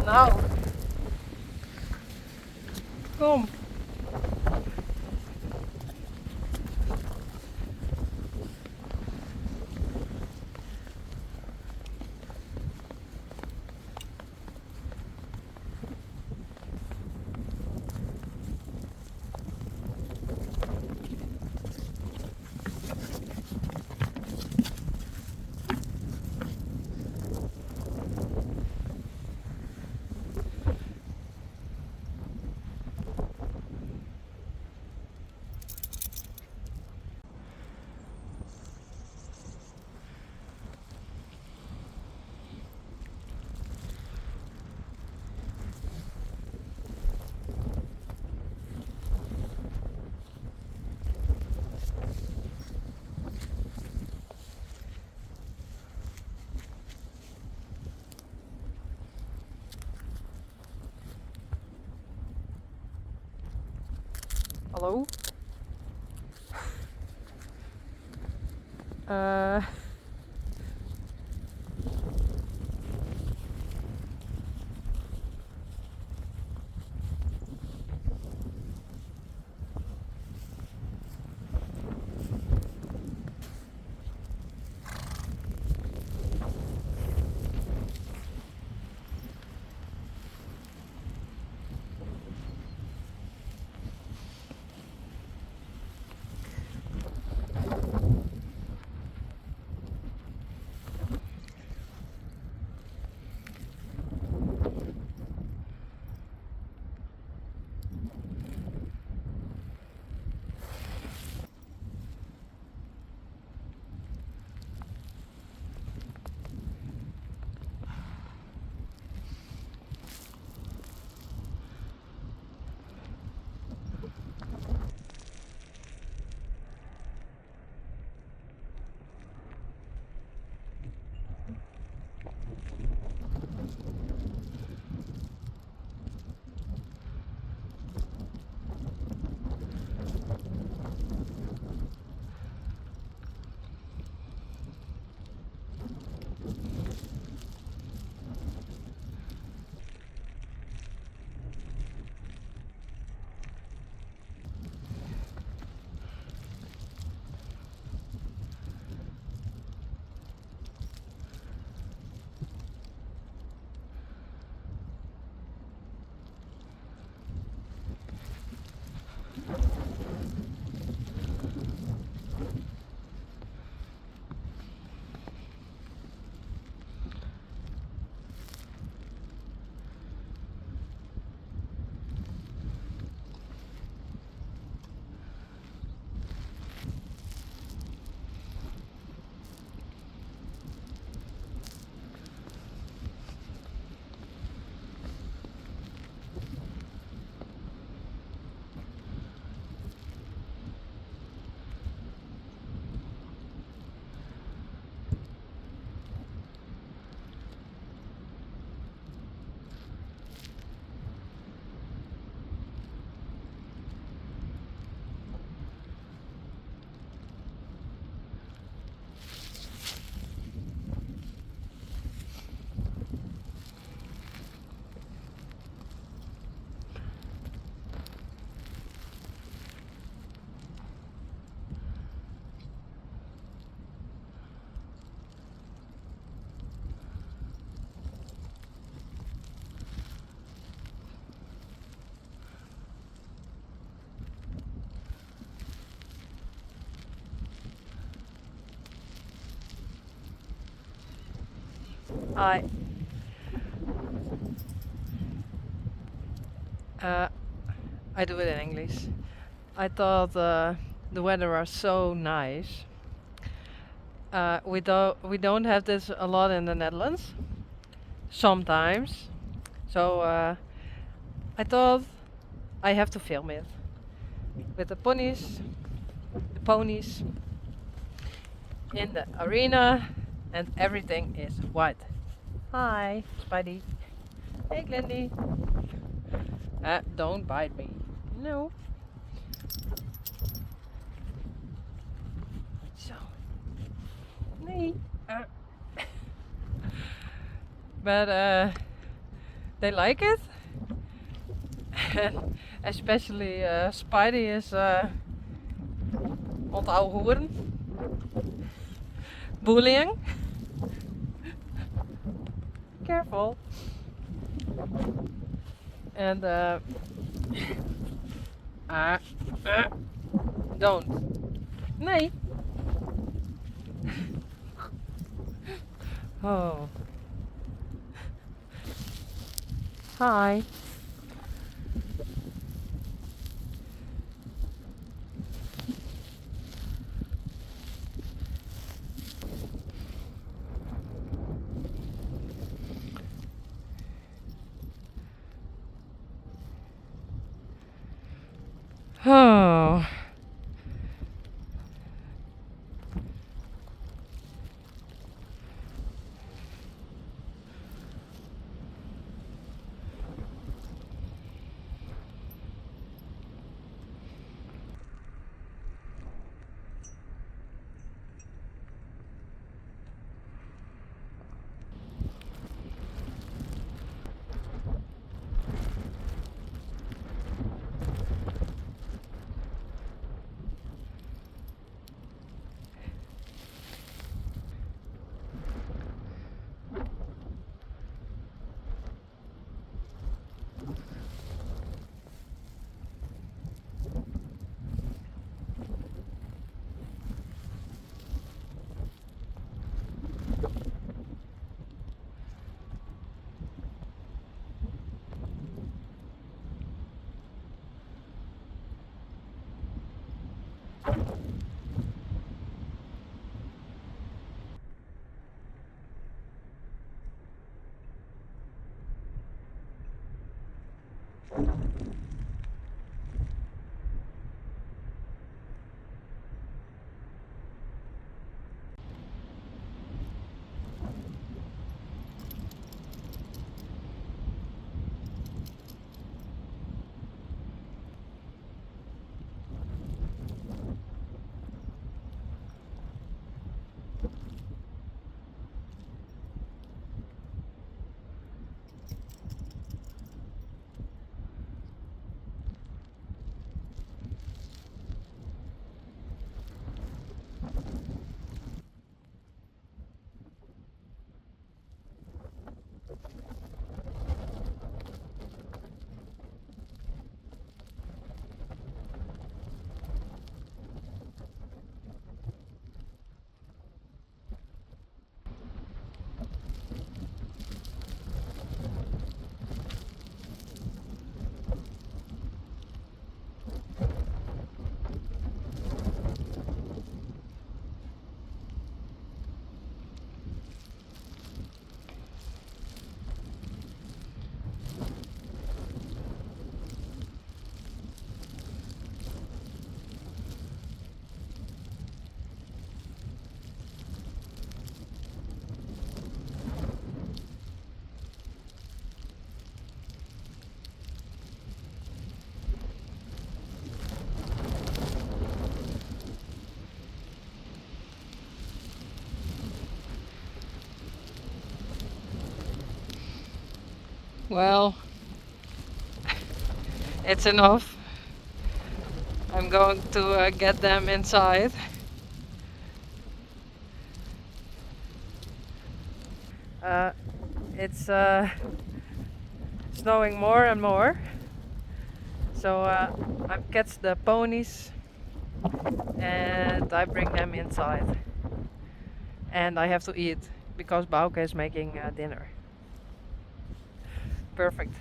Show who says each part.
Speaker 1: Nou, kom. Hallo? Eh. I uh, I do it in English. I thought the weather was so nice. We don't have this a lot in the Netherlands. Sometimes, so I thought I have to film it with the ponies in the arena, and everything is white. Hi, Spidey. Hey, Glendy. Don't bite me. No. So, nee. But They like it, and especially Spidey is on het ouwe hoeren, bullying. Careful. And uh, don't. Nee. Oh. Hi. Oh. Well, it's enough. I'm going to get them inside. It's snowing more and more. So I catch the ponies and I bring them inside. And I have to eat because Bauke is making dinner. Perfect.